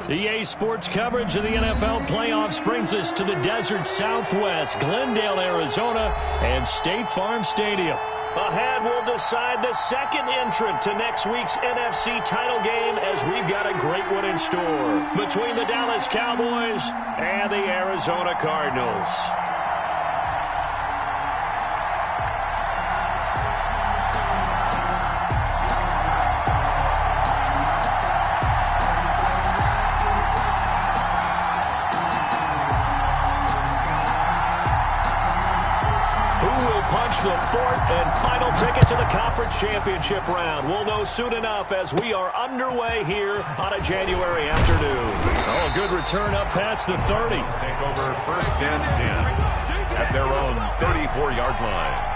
EA Sports coverage of the NFL playoffs brings us to the desert Southwest, Glendale, Arizona, and State Farm Stadium. Ahead, we'll decide the second entrant to next week's NFC title game as we've got a great one in store between the Dallas Cowboys and the Arizona Cardinals. The fourth and final ticket to the conference championship round. We'll know soon enough as we are underway here on a January afternoon. Oh, a good return up past the 30. Take over first and 10 at their own 34-yard line.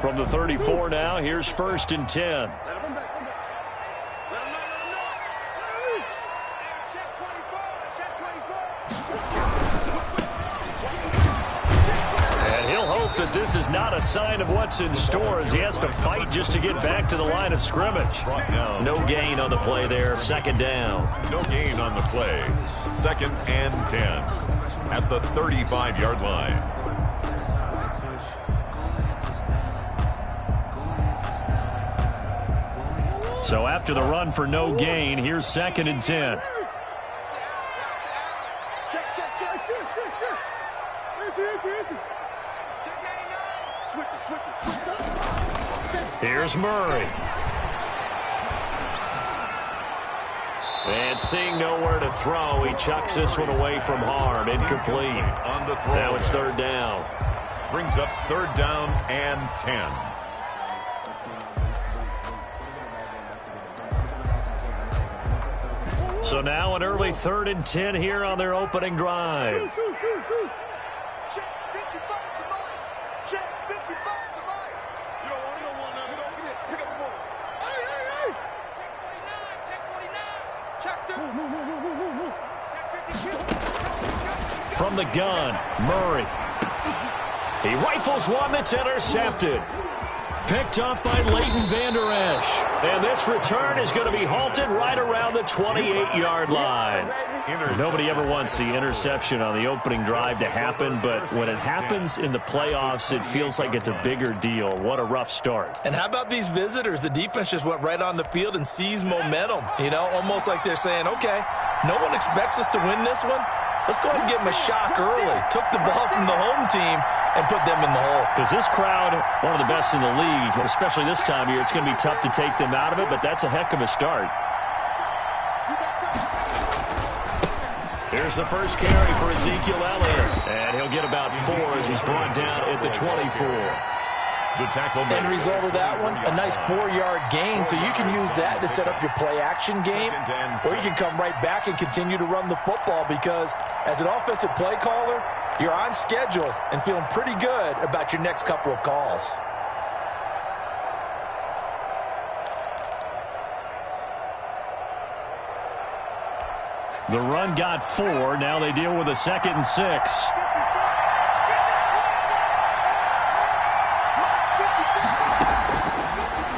From the 34 now, here's first and 10. And he'll hope that this is not a sign of what's in store as he has to fight just to get back to the line of scrimmage. No gain on the play there, second down. No gain on the play, second and 10 at the 35-yard line. So after the run for no gain, here's second and 10. Here's Murray. And seeing nowhere to throw, he chucks this one away from harm. Incomplete. On the throw. Now it's third down. Brings up third down and 10. So now an early third and 10 here on their opening drive. From the gun, Murray. He rifles one that's intercepted. Picked up by Leighton Vander Esch. And this return is going to be halted right around the 28-yard line. Nobody ever wants the interception on the opening drive to happen, but when it happens in the playoffs, it feels like it's a bigger deal. What a rough start. And how about these visitors? The defense just went right on the field and seized momentum. You know, almost like they're saying, okay, no one expects us to win this one. Let's go ahead and give them a shock early. Took the ball from the home team and put them in the hole. Because this crowd, one of the best in the league, especially this time of year, it's going to be tough to take them out of it, but that's a heck of a start. Here's the first carry for Ezekiel Elliott. And he'll get about 4 as he's brought down at the 24. The tackle end result of that one, a nice 4-yard gain, so you can use that to set up your play-action game, or you can come right back and continue to run the football because as an offensive play caller, you're on schedule and feeling pretty good about your next couple of calls. The run got 4. Now they deal with a 2nd and 6.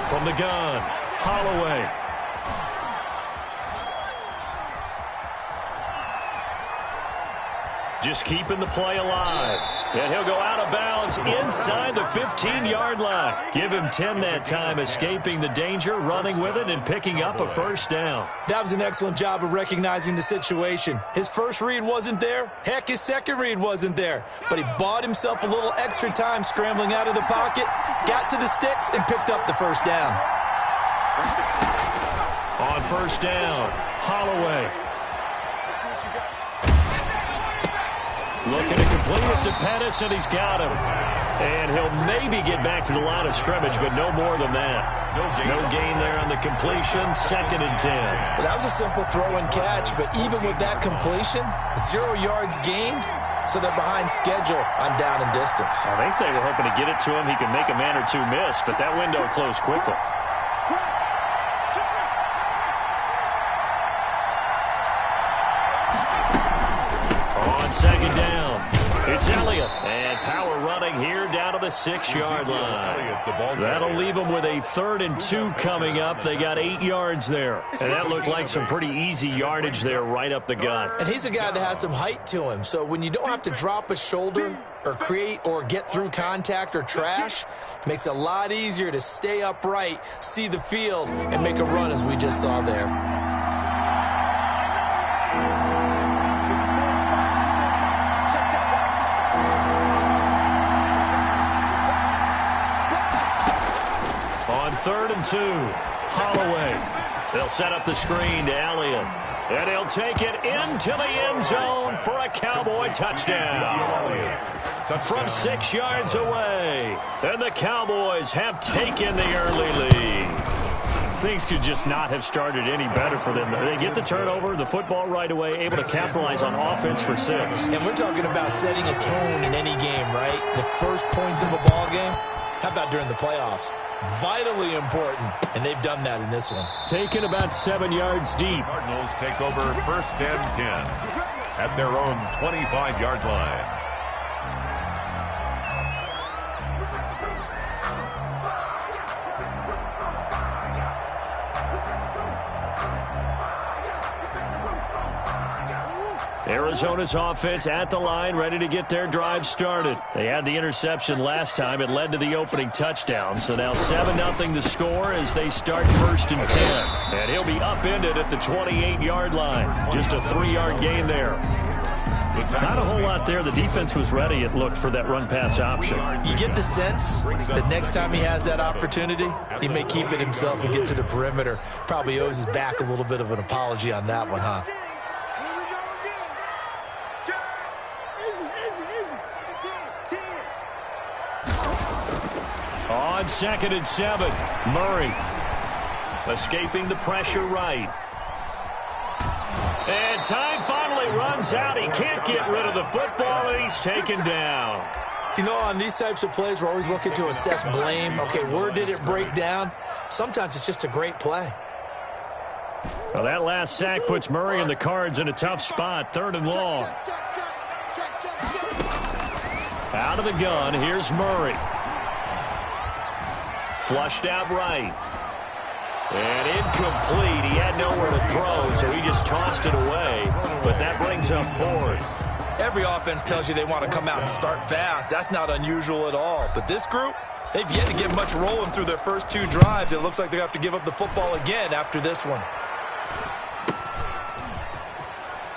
From the gun, Holloway. Just keeping the play alive. And he'll go out of bounds inside the 15-yard line. Give him 10 that time, escaping the danger, running with it, and picking up a first down. That was an excellent job of recognizing the situation. His first read wasn't there. Heck, his second read wasn't there. But he bought himself a little extra time scrambling out of the pocket, got to the sticks, and picked up the first down. On first down, Holloway. Looking to complete it to Pettis, and he's got him. And he'll maybe get back to the line of scrimmage, but no more than that. No gain there on the completion, 2nd and 10. Well, that was a simple throw and catch, but even with that completion, 0 yards gained, so they're behind schedule on down and distance. I think they were hoping to get it to him. He could make a man or two miss, but that window closed quickly. second down. It's Elliott. And power running here down to the 6-yard line. That'll leave them with a 3rd and 2 coming up. They got 8 yards there. And that looked like some pretty easy yardage there right up the gut. And he's a guy that has some height to him. So when you don't have to drop a shoulder or create or get through contact or trash, makes it a lot easier to stay upright, see the field, and make a run as we just saw there. On 3rd and 2, Holloway. They'll set up the screen to Elliott. And he'll take it into the end zone for a Cowboy touchdown. From 6 yards away. And the Cowboys have taken the early lead. Things could just not have started any better for them. They get the turnover, the football right away, able to capitalize on offense for 6. And we're talking about setting a tone in any game, right? The first points of a ball game. How about during the playoffs? Vitally important, and they've done that in this one. Taken about 7 yards deep. Cardinals take over 1st and 10 at their own 25-yard line. Arizona's offense at the line, ready to get their drive started. They had the interception last time. It led to the opening touchdown. So now 7-0 the score as they start 1st and 10. And he'll be upended at the 28-yard line. Just a 3-yard gain there. Not a whole lot there. The defense was ready, it looked, for that run-pass option. You get the sense that next time he has that opportunity, he may keep it himself and get to the perimeter. Probably owes his back a little bit of an apology on that one, huh? On 2nd and 7, Murray escaping the pressure right. And time finally runs out. He can't get rid of the football, and he's taken down. You know, on these types of plays, we're always looking to assess blame. Okay, where did it break down? Sometimes it's just a great play. Well, that last sack puts Murray and the Cards in a tough spot. 3rd and long. Out of the gun, here's Murray. Flushed out right. And incomplete. He had nowhere to throw, so he just tossed it away. But that brings up 4th. Every offense tells you they want to come out and start fast. That's not unusual at all. But this group, they've yet to get much rolling through their first 2 drives. It looks like they have to give up the football again after this one.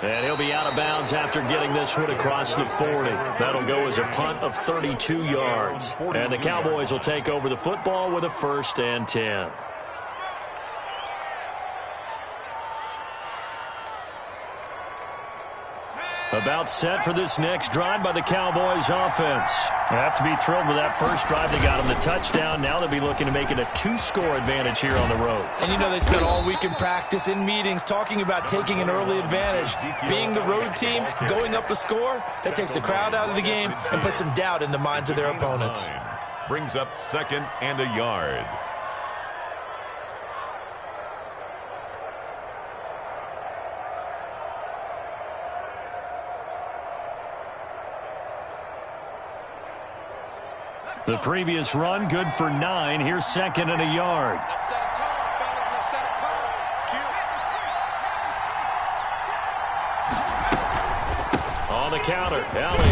And he'll be out of bounds after getting this one across the 40. That'll go as a punt of 32 yards. And the Cowboys will take over the football with a 1st and 10. About set for this next drive by the Cowboys offense. They have to be thrilled with that first drive. They got them the touchdown. Now they'll be looking to make it a 2-score advantage here on the road. And you know, they spent all week in practice, in meetings, talking about taking an early advantage. Being the road team, going up a score, that takes the crowd out of the game and puts some doubt in the minds of their opponents. Brings up 2nd and a yard. The previous run, good for 9. Here's 2nd and a yard. On the counter, Elliott.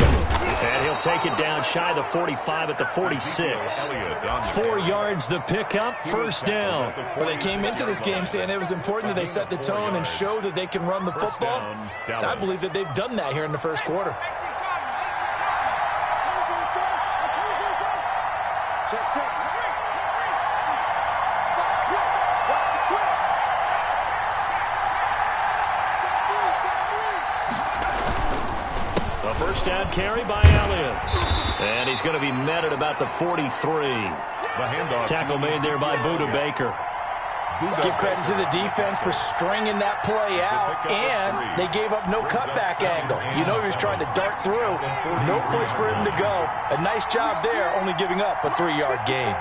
And he'll take it down shy of the 45 at the 46. 4 yards the pickup, 1st down. Well, they came into this game saying it was important that they set the tone and show that they can run the football. And I believe that they've done that here in the first quarter. A 1st down carry by Elliott. And he's going to be met at about the 43. Tackle made there by Buda Baker. Give credit to the defense for stringing that play out, and they gave up no cutback angle. You know he was trying to dart through. No place for him to go. A nice job there, only giving up a 3-yard gain.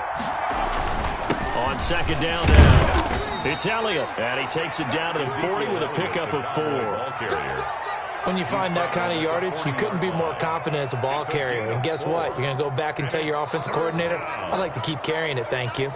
On 2nd down now, it's Elliott, and he takes it down to the 40 with a pickup of 4. When you find that kind of yardage, you couldn't be more confident as a ball carrier. And guess what? You're going to go back and tell your offensive coordinator, I'd like to keep carrying it, thank you.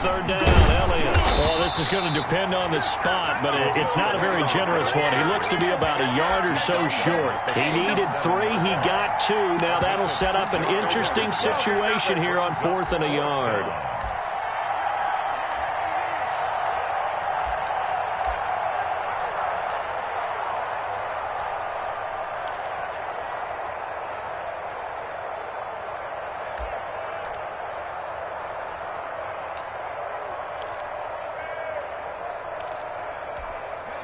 Third down, Elliott. Well, this is going to depend on the spot, but it's not a very generous one. He looks to be about a yard or so short. He needed 3. He got 2. Now that'll set up an interesting situation here on 4th and a yard.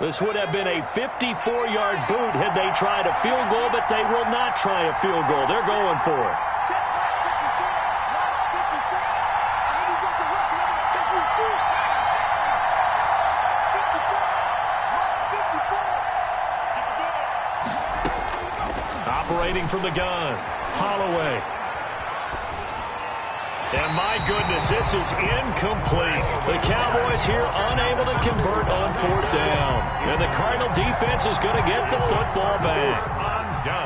This would have been a 54-yard boot had they tried a field goal, but they will not try a field goal. They're going for it. Operating from the gun, Holloway. And my goodness, this is incomplete. The Cowboys here unable to convert on 4th down. And the Cardinal defense is going to get the football back.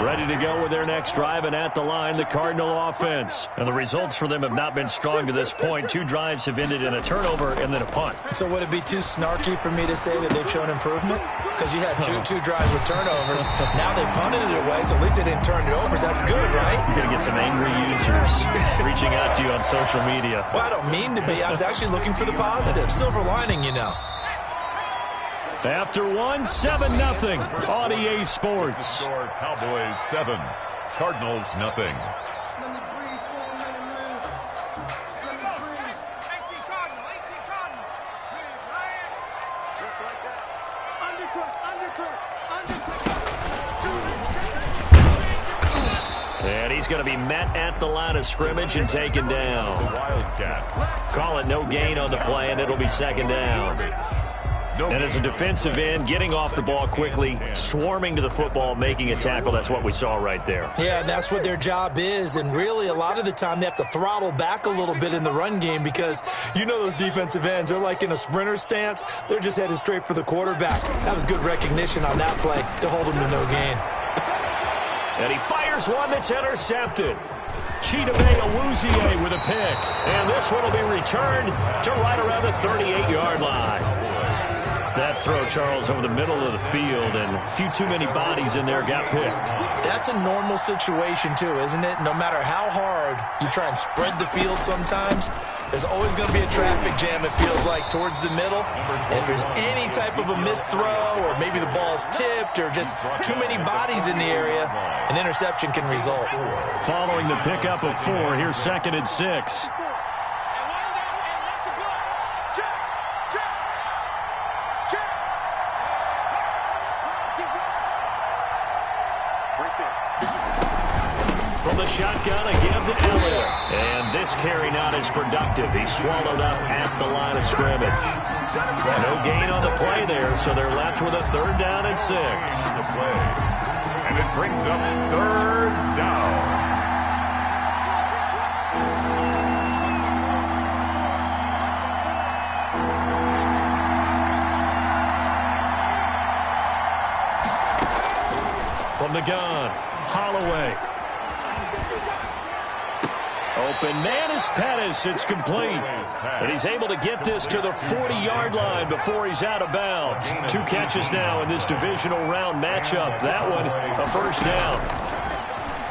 Ready to go with their next drive, and at the line, the Cardinal offense. And the results for them have not been strong to this point. 2 drives have ended in a turnover and then a punt. So would it be too snarky for me to say that they've shown improvement? Because you had two drives with turnovers. Now they punted it away, so at least they didn't turn it over. So that's good, right? You're going to get some angry users reaching out to you on social media. Well, I don't mean to be. I was actually looking for the positive. Silver lining, you know. After 7-0 on EA Sports. Cowboys 7, Cardinals nothing. And he's going to be met at the line of scrimmage and taken down. Wildcat. Call it no gain on the play, and it'll be 2nd down. And as a defensive end, getting off the ball quickly, swarming to the football, making a tackle, that's what we saw right there. Yeah, that's what their job is. And really, a lot of the time, they have to throttle back a little bit in the run game because you know those defensive ends, they're like in a sprinter stance. They're just headed straight for the quarterback. That was good recognition on that play to hold him to no gain. And he fires one that's intercepted. Chidobe Awuzie with a pick. And this one will be returned to right around the 38-yard line. That throw, Charles, over the middle of the field, and a few too many bodies in there got picked. That's a normal situation, too, isn't it? No matter how hard you try and spread the field sometimes, there's always going to be a traffic jam, it feels like, towards the middle. And if there's any type of a missed throw, or maybe the ball's tipped, or just too many bodies in the area, an interception can result. Following the pickup of 4, here's 2nd and 6. From the shotgun again to Elliott. And this carry not as productive. He's swallowed up at the line of scrimmage. No gain on the play there, so they're left with a 3rd down and 6. And it brings up 3rd down. From the gun, Holloway. Open man is Pettis. It's complete. And he's able to get this to the 40-yard line before he's out of bounds. 2 catches now in this divisional round matchup. That one, a 1st down.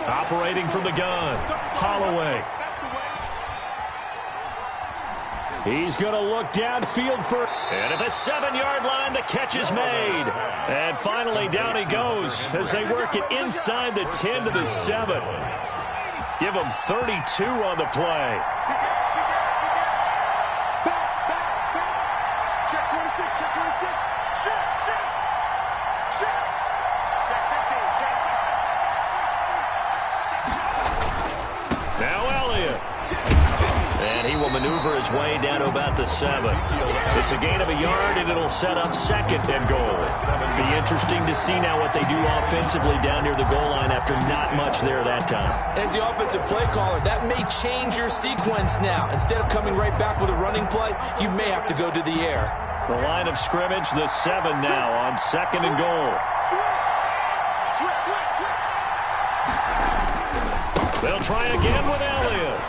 Operating from the gun, Holloway. He's going to look downfield for... And at the 7-yard line, the catch is made. And finally, down he goes as they work it inside the 10 to the 7. Give him 32 on the play. Check 26, check 26. Check 15, check. And he will maneuver his way down to about the 7. It's a gain of a yard, and it'll set up 2nd and goal. Be interesting to see now what they do offensively down near the goal line after not much there that time. As the offensive play caller, that may change your sequence now. Instead of coming right back with a running play, you may have to go to the air. The line of scrimmage, the 7 now on 2nd and goal. They'll try again with Elliott.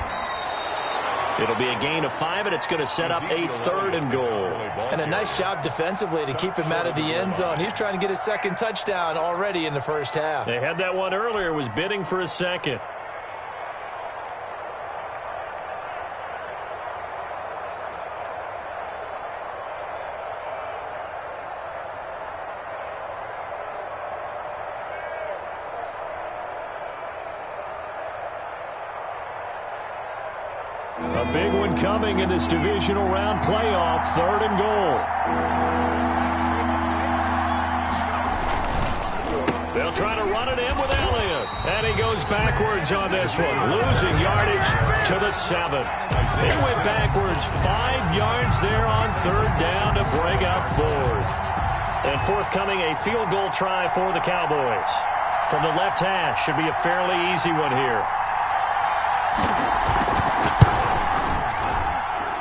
It'll be a gain of 5, and it's going to set up a 3rd and goal. And a nice job defensively to keep him out of the end zone. He's trying to get his 2nd touchdown already in the first half. They had that one earlier, was bidding for a 2nd. A big one coming in this divisional round playoff, 3rd and goal. They'll try to run it in with Elliott. And he goes backwards on this one, losing yardage to the 7. He went backwards 5 yards there on 3rd down to bring up 4th. And forthcoming, a field goal try for the Cowboys. From the left hash, should be a fairly easy one here.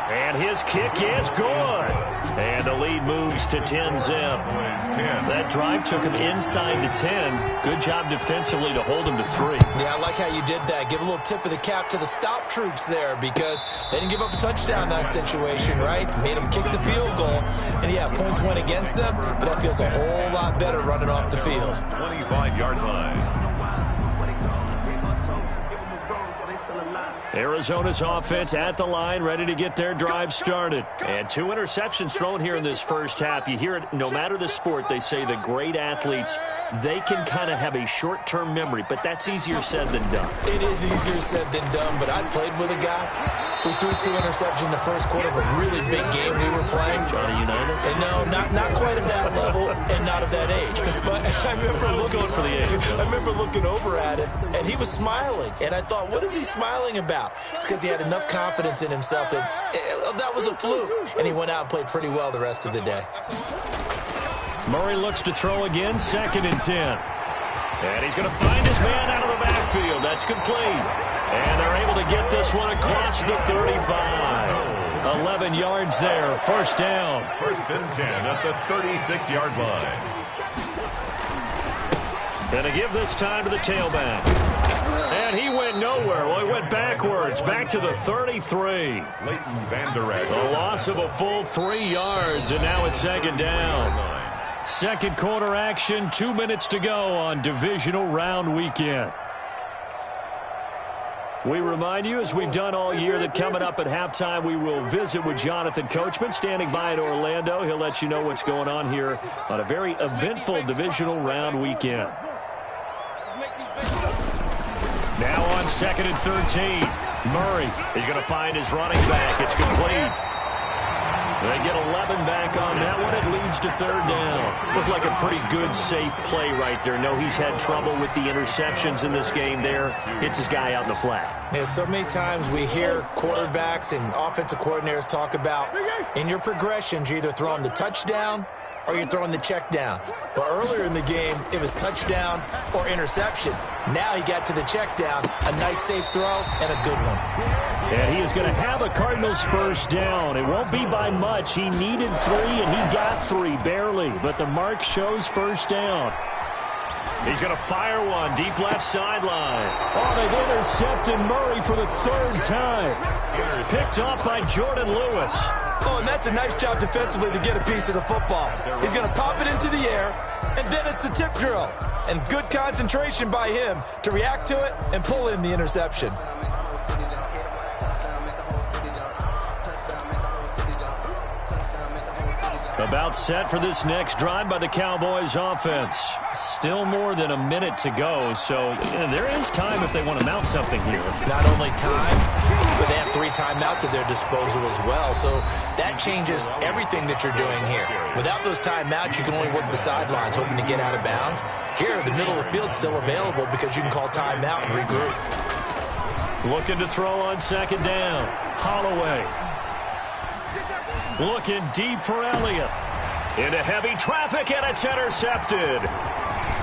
And his kick is good. And the lead moves to 10-zip. That drive took him inside the 10. Good job defensively to hold him to 3. Yeah, I like how you did that. Give a little tip of the cap to the stop troops there because they didn't give up a touchdown in that situation, right? Made them kick the field goal. And, yeah, points went against them, but that feels a whole lot better running off the field. 25-yard line. Arizona's offense at the line, ready to get their drive started. And 2 interceptions thrown here in this first half. You hear it, no matter the sport, they say the great athletes, they can kind of have a short-term memory, but that's easier said than done. It is easier said than done, but I played with a guy who threw 2 interceptions in the first quarter of a really big game we were playing. Johnny Unitas? And no, not quite of that level and not of that age. But I remember looking over at him, and he was smiling. And I thought, what is he smiling about? It's because he had enough confidence in himself that was a fluke. And he went out and played pretty well the rest of the day. Murray looks to throw again, 2nd and 10. And he's going to find his man out of the backfield. That's complete. And they're able to get this one across the 35. 11 yards there, 1st down. 1st and 10 at the 36-yard line. Going to give this time to the tailback. And he went nowhere. Well, he went backwards, back to the 33. Leighton Vander Esch. A loss of a full 3 yards, and now it's 2nd down. 2nd quarter action, 2 minutes to go on divisional round weekend. We remind you, as we've done all year, that coming up at halftime, we will visit with Jonathan Coachman, standing by in Orlando. He'll let you know what's going on here on a very eventful divisional round weekend. Now on 2nd and 13. Murray is going to find his running back. It's complete. They get 11 back on that one. It leads to 3rd down. Looked like a pretty good, safe play right there. No, he's had trouble with the interceptions in this game there. Hits his guy out in the flat. Yeah, so many times we hear quarterbacks and offensive coordinators talk about in your progressions, you're either throwing the touchdown or you're throwing the check down. But earlier in the game, it was touchdown or interception. Now he got to the check down, a nice safe throw, and a good one. And he is going to have a Cardinals 1st down. It won't be by much. He needed 3, and he got 3, barely. But the mark shows 1st down. He's going to fire one, deep left sideline. Oh, they've intercepted Murray for the 3rd time. Picked off by Jordan Lewis. Oh, and that's a nice job defensively to get a piece of the football. He's going to pop it into the air, and then it's the tip drill. And good concentration by him to react to it and pull in the interception. About set for this next drive by the Cowboys offense. Still more than a minute to go, so there is time if they want to mount something here. Not only time, but they have 3 timeouts at their disposal as well, so that changes everything that you're doing here. Without those timeouts, you can only work the sidelines, hoping to get out of bounds. Here, the middle of the field's still available because you can call timeout and regroup. Looking to throw on second down. Holloway. Looking deep for Elliott. Into heavy traffic, and it's intercepted.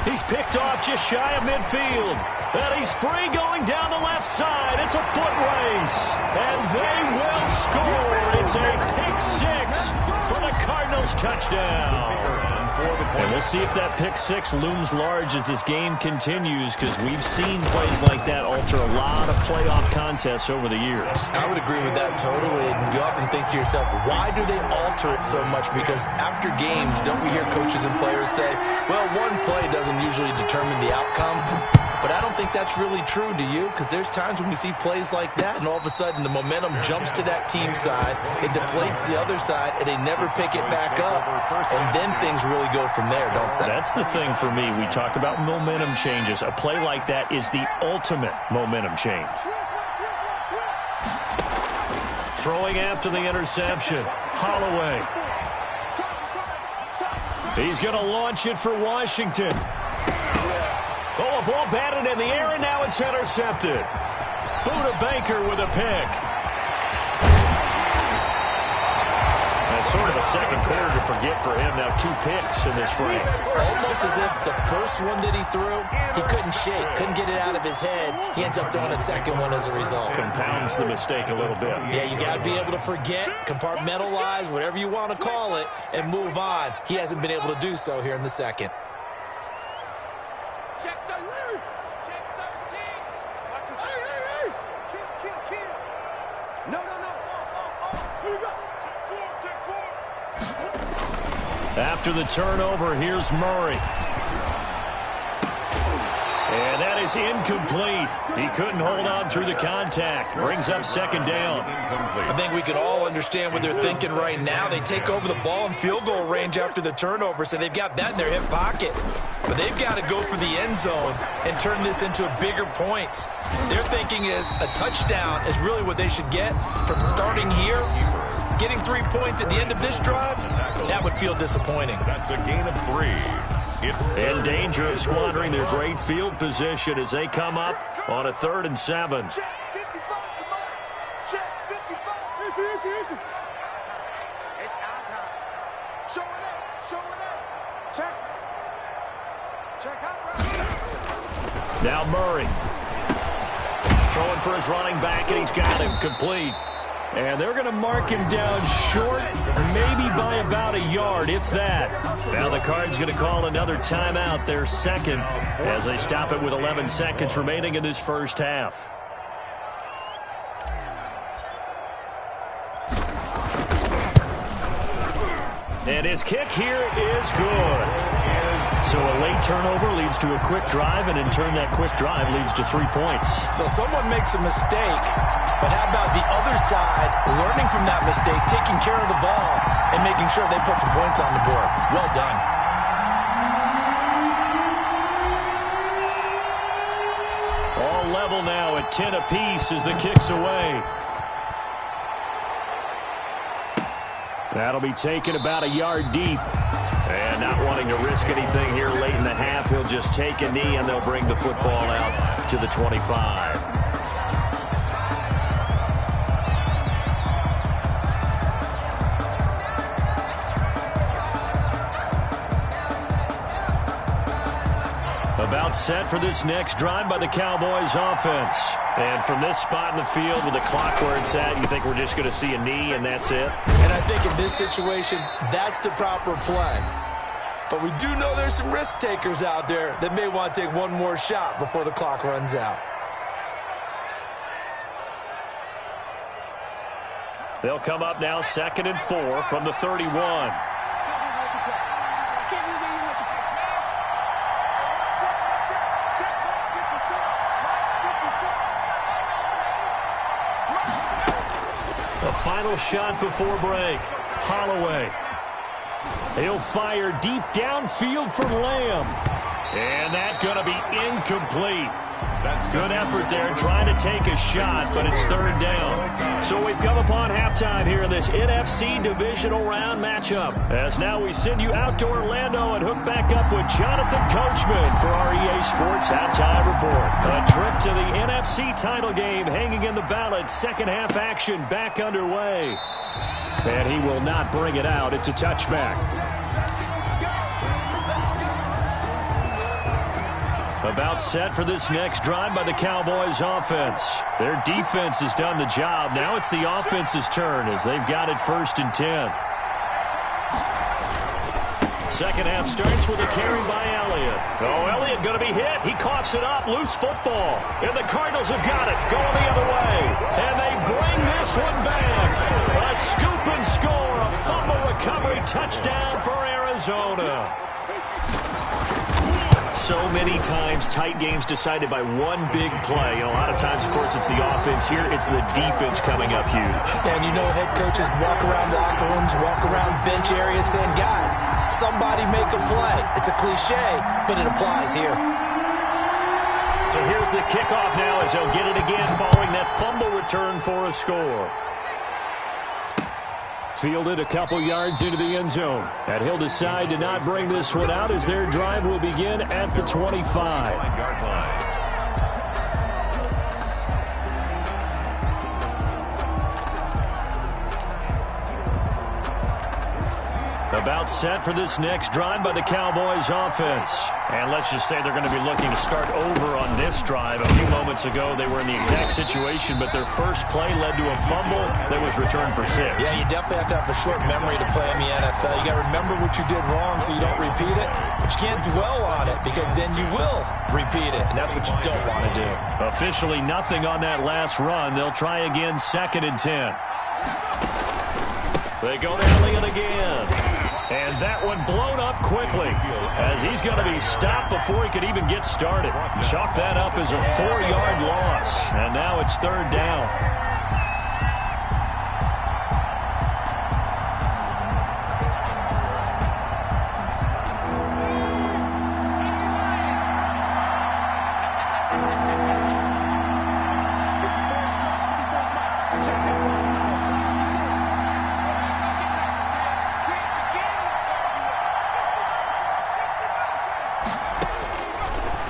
He's picked off just shy of midfield. And he's free going down the left side. It's a foot race. And they will score. It's a pick six for the Cardinals touchdown. And we'll see if that pick six looms large as this game continues, because we've seen plays like that alter a lot of playoff contests over the years. I would agree with that totally. And you often think to yourself, why do they alter it so much? Because after games, don't we hear coaches and players say, well, one play doesn't usually determine the outcome? But I don't think that's really true, do you? Because there's times when we see plays like that, and all of a sudden the momentum jumps to that team side, it deflates the other side, and they never pick it back up. And then things really go from there, don't they? That's the thing for me. We talk about momentum changes. A play like that is the ultimate momentum change. Throwing after the interception. Holloway. He's going to launch it for Washington. Oh, a ball batted in the air, and now it's intercepted. Buda Baker with a pick. That's sort of a second quarter to forget for him. Now 2 picks in this frame. Almost as if the first one that he threw, he couldn't shake, couldn't get it out of his head. He ends up throwing a second one as a result. Compounds the mistake a little bit. Yeah, you got to be able to forget, compartmentalize, whatever you want to call it, and move on. He hasn't been able to do so here in the second. After the turnover, here's Murray. And that is incomplete. He couldn't hold on through the contact. Brings up second down. I think we can all understand what they're thinking right now. They take over the ball in field goal range after the turnover, so they've got that in their hip pocket. But they've got to go for the end zone and turn this into a bigger point. Their thinking is a touchdown is really what they should get from starting here. Getting 3 points at the end of this drive, that would feel disappointing. That's a gain of 3. It's in danger of squandering their great field position as they come up on a 3rd and 7. Check 55. Check 55. It's our time. Show it up. Show it up. Check. Check out right. Now Murray. Throwing for his running back, and he's got him complete. And they're going to mark him down short, maybe by about a yard, if that. Now the Cards going to call another timeout, their second, as they stop it with 11 seconds remaining in this first half. And his kick here is good. So a late turnover leads to a quick drive, and in turn that quick drive leads to 3 points. So someone makes a mistake, but how about the other side learning from that mistake, taking care of the ball, and making sure they put some points on the board? Well done. All level now at 10 apiece as the kick's away. That'll be taken about a yard deep. And not wanting to risk anything here late in the half, he'll just take a knee, and they'll bring the football out to the 25. About set for this next drive by the Cowboys offense. And from this spot in the field with the clock where it's at, you think we're just going to see a knee and that's it? And I think in this situation, that's the proper play. But we do know there's some risk takers out there that may want to take one more shot before the clock runs out. They'll come up now 2nd and 4 from the 31. A final shot before break. Holloway. He'll fire deep downfield for Lamb. And that's going to be incomplete. Good effort there trying to take a shot, but it's 3rd down. So we've come upon halftime here in this NFC divisional round matchup. As now we send you out to Orlando and hook back up with Jonathan Coachman for our EA Sports Halftime Report. A trip to the NFC title game hanging in the balance. Second half action back underway. And he will not bring it out. It's a touchback. About set for this next drive by the Cowboys offense. Their defense has done the job. Now it's the offense's turn as they've got it 1st and 10. Second half starts with a carry by Elliott. Oh, Elliott going to be hit. He coughs it up. Loose football. And the Cardinals have got it. Going the other way. And they bring this one back. A scoop and score. A fumble recovery touchdown for Arizona. So many times tight games decided by one big play. A lot of times, of course, it's the offense. Here, it's the defense coming up huge. And you know head coaches walk around locker rooms, walk around bench areas saying, guys, somebody make a play. It's a cliche, but it applies here. So here's the kickoff now as they'll get it again following that fumble return for a score. Fielded a couple yards into the end zone. And he'll decide to not bring this one out as their drive will begin at the 25-yard line. About set for this next drive by the Cowboys offense. And let's just say they're going to be looking to start over on this drive. A few moments ago, they were in the exact situation, but their first play led to a fumble that was returned for 6. Yeah, you definitely have to have a short memory to play in the NFL. You got to remember what you did wrong so you don't repeat it, but you can't dwell on it because then you will repeat it, and that's what you don't want to do. Officially nothing on that last run. They'll try again, 2nd and 10. They go to Elliott again. And that one blown up quickly as he's going to be stopped before he could even get started. Chalk that up as a 4-yard loss. And now it's 3rd down.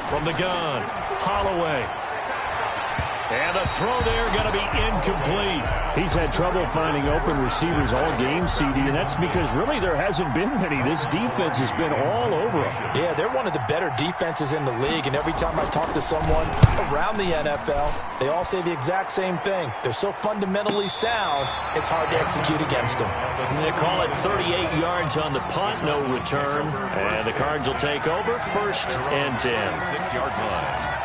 From the gun, Holloway. And a throw there going to be incomplete. He's had trouble finding open receivers all game, CD, and that's because really there hasn't been many. This defense has been all over them. Yeah, they're one of the better defenses in the league, and every time I talk to someone around the NFL, they all say the exact same thing. They're so fundamentally sound, it's hard to execute against them. And they call it 38 yards on the punt, no return. And the Cards will take over, 1st and 10. 6-yard line.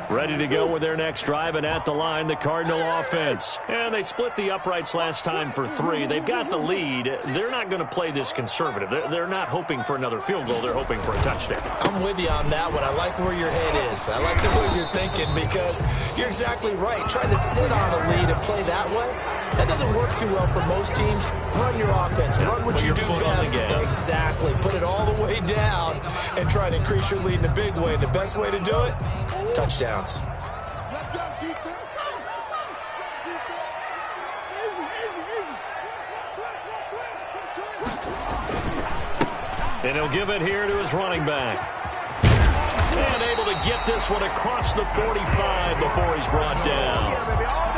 Ready to go with their next drive, and at the line, the Cardinal offense. And they split the uprights last time for 3. They've got the lead. They're not going to play this conservative. They're not hoping for another field goal. They're hoping for a touchdown. I'm with you on that one. I like where your head is. I like the way you're thinking because you're exactly right. Trying to sit on a lead and play that way, that doesn't work too well for most teams. Run your offense. Run what you do best. Exactly. Put it all the way down and try to increase your lead in a big way. And the best way to do it, touchdowns. Let's go, defense. And he'll give it here to his running back. And able to get this one across the 45 before he's brought down.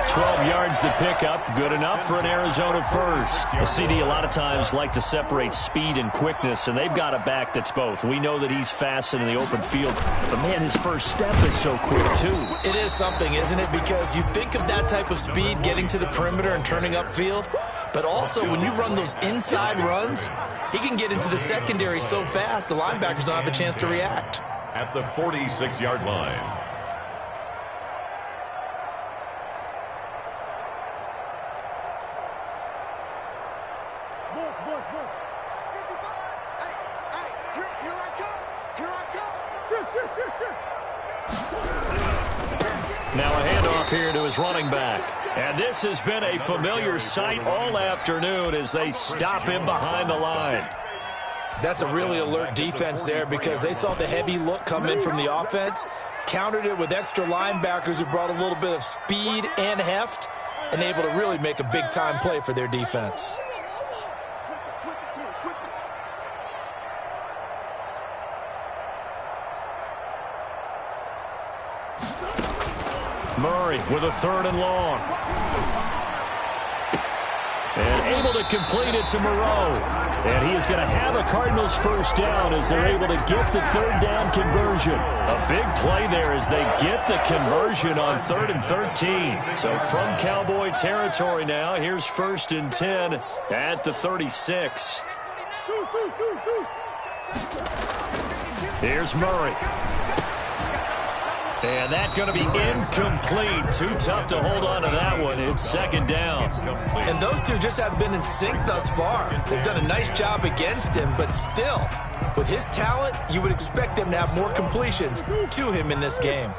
12 yards to pick up. Good enough for an Arizona first. A CD a lot of times like to separate speed and quickness, and they've got a back that's both. We know that he's fast in the open field, but, man, his first step is so quick, too. It is something, isn't it? Because you think of that type of speed getting to the perimeter and turning upfield, but also when you run those inside runs, he can get into the secondary so fast the linebackers don't have a chance to react. At the 46-yard line. Boys. 55. Hey, here I come. Here I come. Now a handoff here to his running back. And this has been a familiar sight all afternoon as they stop him behind the line. That's a really alert defense there because they saw the heavy look come in from the offense, countered it with extra linebackers who brought a little bit of speed and heft, and able to really make a big-time play for their defense. Murray with a 3rd and long. And able to complete it to Moreau. And he is going to have a Cardinals first down as they're able to get the 3rd down conversion. A big play there as they get the conversion on 3rd and 13. So from Cowboy territory now, here's 1st and 10 at the 36. Here's Murray. And that's going to be incomplete. Too tough to hold on to that one. It's 2nd down. And those two just haven't been in sync thus far. They've done a nice job against him, but still, with his talent, you would expect them to have more completions to him in this game.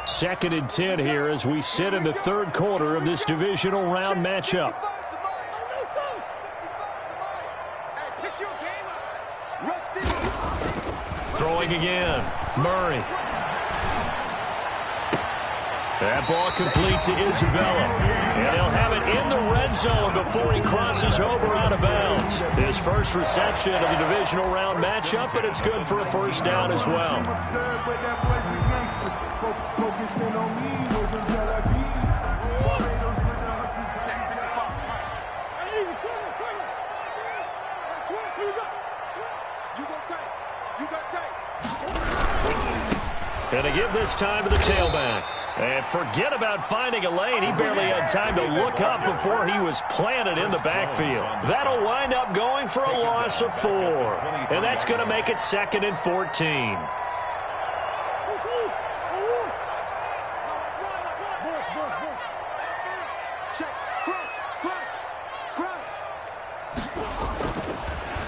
2nd and 10 here as we sit in the 3rd quarter of this divisional round matchup. Throwing again. Murray. That ball complete to Isabella. And he'll have it in the red zone before he crosses over out of bounds. His first reception of the divisional round matchup, but it's good for a first down as well. And to give this time to the tailback. And forget about finding a lane. He barely had time to look up before he was planted in the backfield. That'll wind up going for a loss of 4. And that's going to make it 2nd and 14.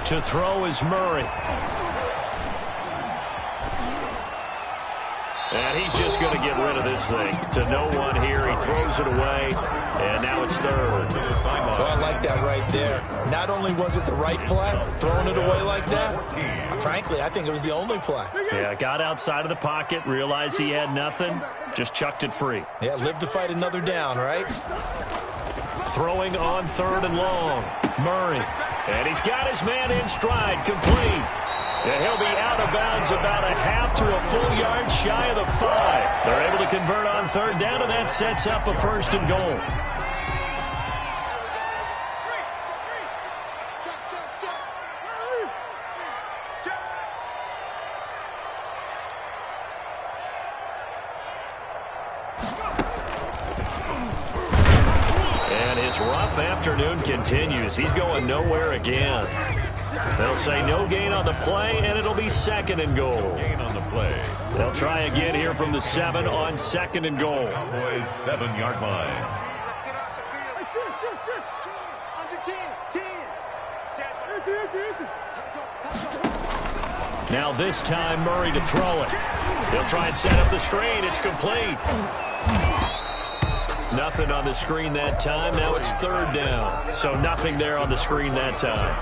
To throw is Murray. And he's just going to get rid of this thing. To no one here. He throws it away. And now it's 3rd. Well, I like that right there. Not only was it the right play, throwing it away like that, frankly, I think it was the only play. Yeah, got outside of the pocket, realized he had nothing, just chucked it free. Yeah, live to fight another down, right? Throwing on 3rd and long. Murray. And he's got his man in stride, complete. And he'll be out of bounds about a half to a full yard shy of the 5. They're able to convert on 3rd down, and that sets up a 1st and goal. And his rough afternoon continues. He's going nowhere again. They'll say no gain on the play, and it'll be 2nd and goal. Gain on the play. They'll try again here from the 7 on 2nd and goal. Cowboys 7-yard line. Now this time Murray to throw it. He'll try and set up the screen. It's complete. Nothing on the screen that time. Now it's 3rd down. So nothing there on the screen that time.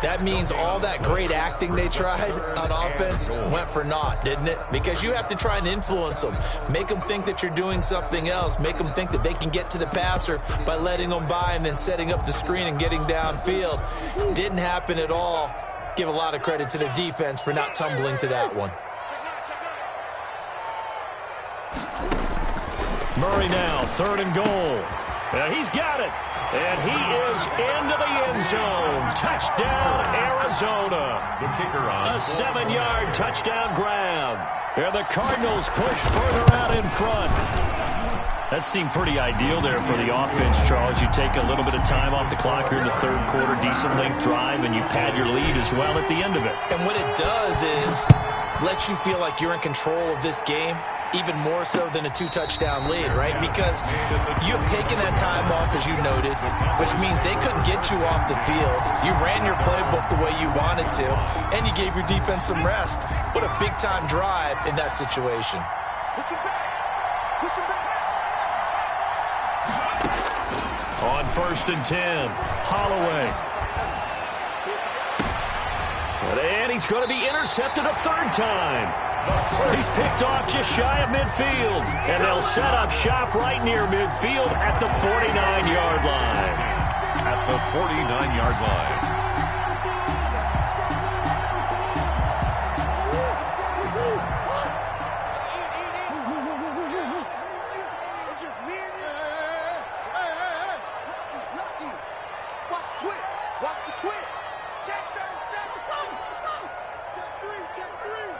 That means all that great acting they tried on offense went for naught, didn't it? Because you have to try and influence them. Make them think that you're doing something else. Make them think that they can get to the passer by letting them by and then setting up the screen and getting downfield. Didn't happen at all. Give a lot of credit to the defense for not tumbling to that one. Murray now, 3rd and goal. He's got it. And he is into the end zone. Touchdown, Arizona. The kicker on. A 7-yard touchdown grab. And the Cardinals push further out in front. That seemed pretty ideal there for the offense, Charles. You take a little bit of time off the clock here in the 3rd quarter, decent length drive, and you pad your lead as well at the end of it. And what it does is let you feel like you're in control of this game, even more so than a 2-touchdown lead, right? Because you have taken that time off, as you noted, which means they couldn't get you off the field. You ran your playbook the way you wanted to, and you gave your defense some rest. What a big-time drive in that situation. Push him back. Push him back. On 1st and 10, Holloway. And he's going to be intercepted a 3rd time. He's picked off just shy of midfield, and they'll set up shop right near midfield at the 49-yard line. At the 49-yard line. It's just me and you. Watch the twist. Watch the twist. Check that. Check three.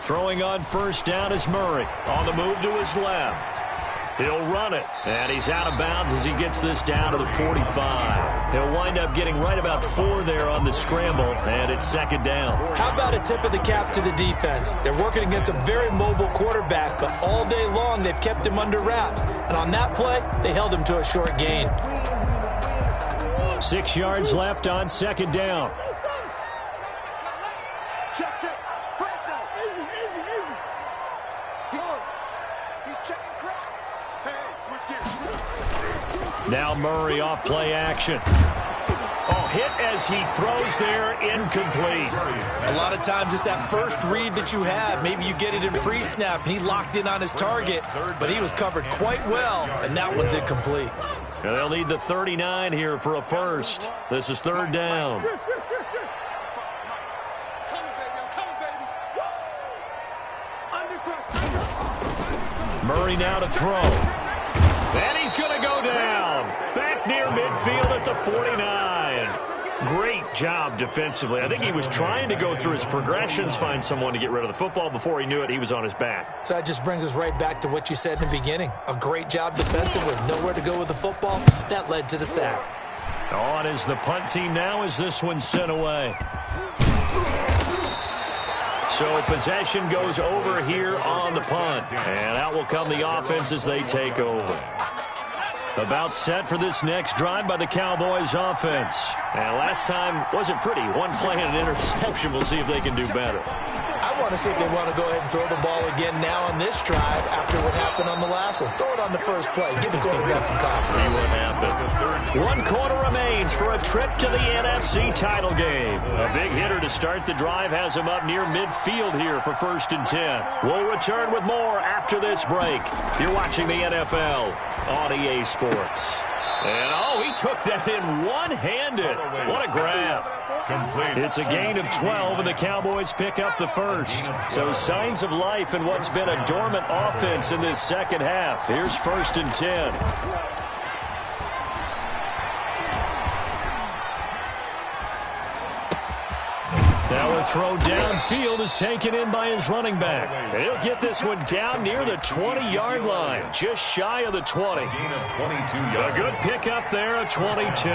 Throwing on first down is Murray. On the move to his left. He'll run it, and he's out of bounds as he gets this down to the 45. He'll wind up getting right about 4 there on the scramble, and it's second down. How about a tip of the cap to the defense? They're working against a very mobile quarterback, but all day long they've kept him under wraps. And on that play, they held him to a short gain. 6 yards left on second down. Check. Press now. Easy. He's checking crowd. Hey, switch gears. Now Murray off play action. Oh, hit as he throws there, incomplete. A lot of times it's that first read that you have. Maybe you get it in pre-snap, and he locked in on his target, but he was covered quite well, and that one's incomplete. And they'll need the 39 here for a first. This is third down. Come on, baby. Murray now to throw. And he's going to go down. Back near midfield at the 49. Great job defensively. I think he was trying to go through his progressions, find someone to get rid of the football. Before he knew it, he was on his back. So that just brings us right back to what you said in the beginning. A great job defensively. Nowhere to go with the football. That led to the sack. On is the punt team now as this one's sent away. So possession goes over here on the punt. And out will come the offense as they take over. About set for this next drive by the Cowboys offense. And last time wasn't pretty. One play and an interception. We'll see if they can do better. I want to see if they want to go ahead and throw the ball again now on this drive after what happened on the last one. Throw it on the first play. Give the quarterback some confidence. See what happens. 1 quarter remains for a trip to the NFC title game. A big hitter to start the drive has him up near midfield here for 1st and 10. We'll return with more after this break. You're watching the NFL on EA Sports. And, oh, he took that in one-handed. What a grab. Complete. It's a gain of 12, and the Cowboys pick up the first. So signs of life in what's been a dormant offense in this second half. Here's 1st and 10. Now a throw downfield is taken in by his running back. And he'll get this one down near the 20-yard line, just shy of the 20. Gain of 22 yards. A good pickup there at 22.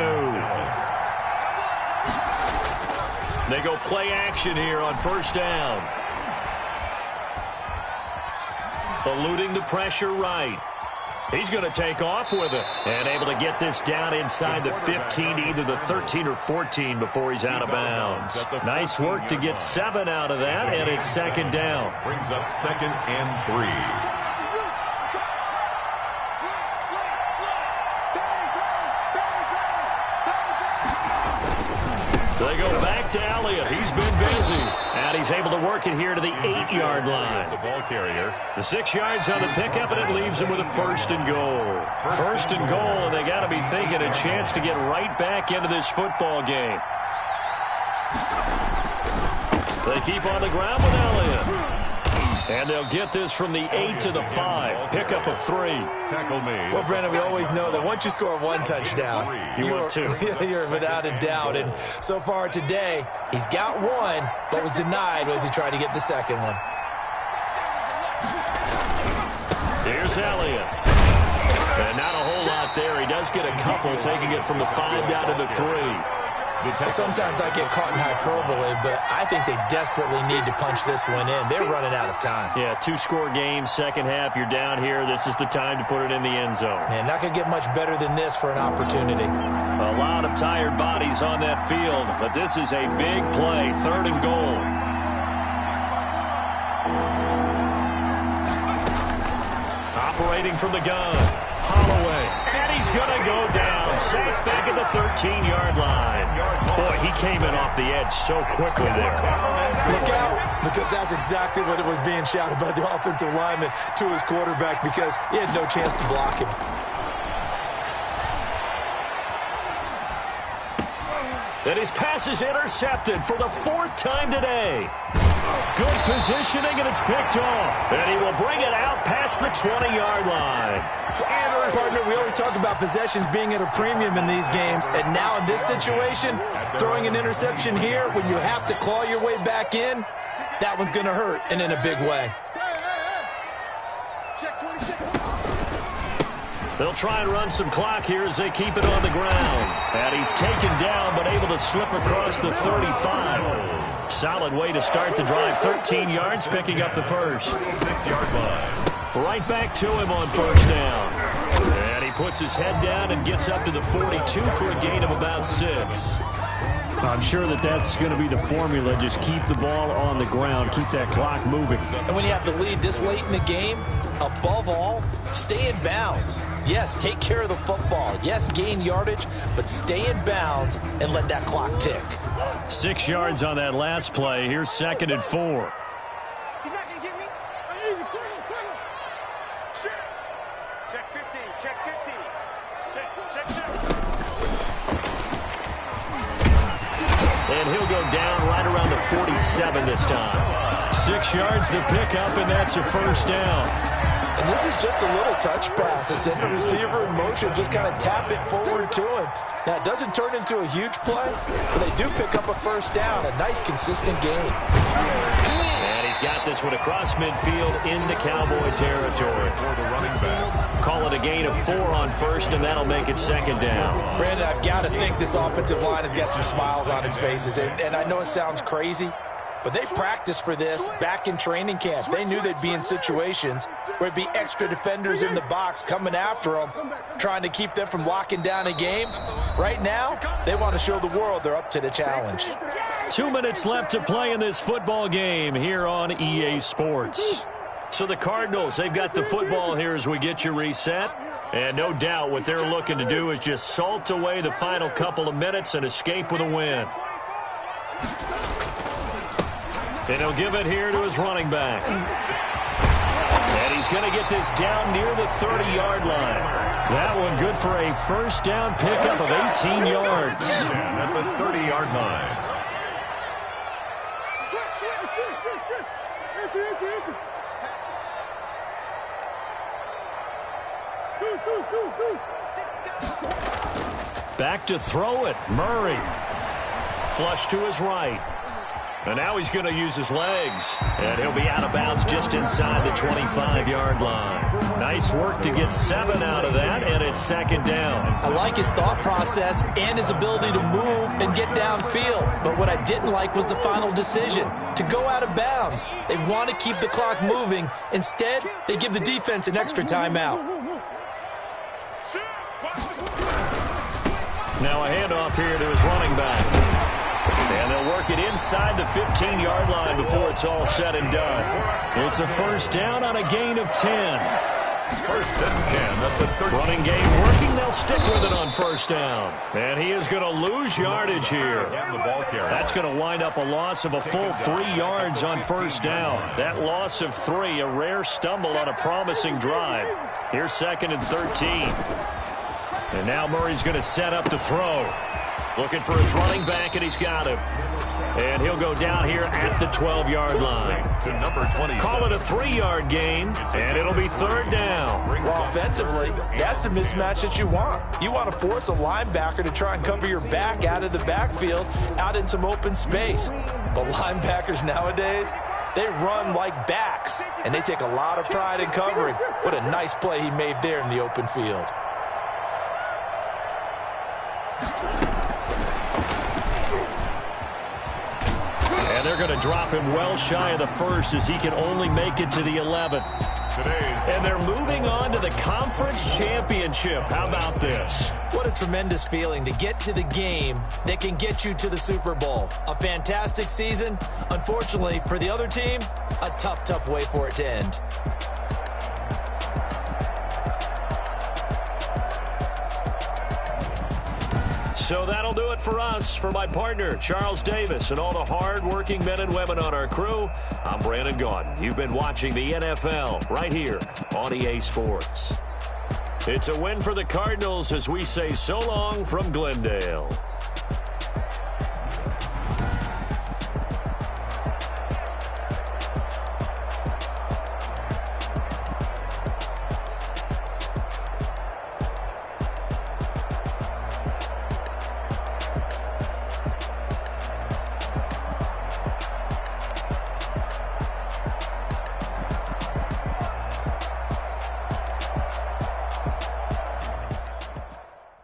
They go play action here on first down. Eluding the pressure right. He's going to take off with it. And able to get this down inside the 15, either the 13 or 14 before he's out of bounds. Nice work to get 7 out of that, and it's second down. Brings up 2nd and 3. They go back to Elliott. He's been busy. And he's able to work it here to the 8-yard line. The ball carrier. The 6 yards on the pickup, and it leaves him with a 1st and goal. 1st and goal, and they got to be thinking a chance to get right back into this football game. They keep on the ground with Elliott. And they'll get this from the 8 to the 5. Pickup of 3. Tackle me. Well, Brandon, we always know that once you score 1 touchdown, want 2. You're without a doubt. And so far today, he's got 1, but was denied as he tried to get the second one. Here's Elliott. And not a whole lot there. He does get a couple, taking it from the 5 down to the 3. Sometimes I get caught in hyperbole, but I think they desperately need to punch this one in. They're running out of time. Yeah, 2-score game, second half. You're down here. This is the time to put it in the end zone. Man, not going to get much better than this for an opportunity. A lot of tired bodies on that field, but this is a big play. 3rd and goal. Operating from the gun. Holloway. And he's going to go down. and sacked back at the 13-yard line. Boy, he came in off the edge so quickly there. Look out, because that's exactly what it was being shouted by the offensive lineman to his quarterback, because he had no chance to block him. And his pass is intercepted for the 4th time today. Good positioning, and it's picked off. And he will bring it out past the 20-yard line. Partner, we always talk about possessions being at a premium in these games, and now in this situation, throwing an interception here when you have to claw your way back in, that one's going to hurt, and in a big way. They'll try and run some clock here as they keep it on the ground. And he's taken down, but able to slip across the 35. Solid way to start the drive. 13 yards, picking up the first. 6-yard line. Right back to him on first down. And he puts his head down and gets up to the 42 for a gain of about 6. I'm sure that's going to be the formula. Just keep the ball on the ground. Keep that clock moving. And when you have the lead this late in the game, above all, stay in bounds. Yes, take care of the football. Yes, gain yardage, but stay in bounds and let that clock tick. 6 yards on that last play. Here's 2nd and 4. He's not going to get me. Check 15. Check 15. Check 7. And he'll go down right around the 47 this time. 6 yards the pickup, and that's a first down. And this is just a little touch pass. They send the receiver in motion, just kind of tap it forward to him. Now, it doesn't turn into a huge play, but they do pick up a first down. A nice, consistent gain. And he's got this one across midfield into Cowboy territory. For the running back. Call it a gain of 4 on first, and that'll make it 2nd down. Brandon, I've got to think this offensive line has got some smiles on its faces. And I know it sounds crazy, but they practiced for this back in training camp. They knew they'd be in situations where it'd be extra defenders in the box coming after them, trying to keep them from locking down a game. Right now, they want to show the world they're up to the challenge. 2 minutes left to play in this football game here on EA Sports. So the Cardinals, they've got the football here as we get you reset. And no doubt what they're looking to do is just salt away the final couple of minutes and escape with a win. And he'll give it here to his running back. And he's going to get this down near the 30-yard line. That one good for a first down pickup of 18 yards. And at the 30-yard line. Back to throw it. Murray. Flush to his right. And now he's going to use his legs. And he'll be out of bounds just inside the 25-yard line. Nice work to get 7 out of that, and it's 2nd down. I like his thought process and his ability to move and get downfield. But what I didn't like was the final decision, to go out of bounds. They want to keep the clock moving. Instead, they give the defense an extra timeout. Now a handoff here to his running back. And they'll work it inside the 15-yard line before it's all said and done. It's a first down on a gain of 10. First and 10 at the 30. Running game working. They'll stick with it on first down. And he is going to lose yardage here. That's going to wind up a loss of a full 3 yards on first down. That loss of 3, a rare stumble on a promising drive. Here's 2nd and 13. And now Murray's going to set up to throw. Looking for his running back, and he's got him. And he'll go down here at the 12-yard line. To number 20. Call it a 3-yard gain, and it'll be 3rd down. Well, offensively, that's the mismatch that you want. You want to force a linebacker to try and cover your back out of the backfield, out in some open space. But linebackers nowadays, they run like backs, and they take a lot of pride in covering. What a nice play he made there in the open field. And they're going to drop him well shy of the first as he can only make it to the 11. And they're moving on to the conference championship. How about this? What a tremendous feeling to get to the game that can get you to the Super Bowl. A fantastic season. Unfortunately, for the other team, a tough, tough way for it to end. So that'll do it for us. For my partner, Charles Davis, and all the hard-working men and women on our crew, I'm Brandon Gaudin. You've been watching the NFL right here on EA Sports. It's a win for the Cardinals as we say so long from Glendale.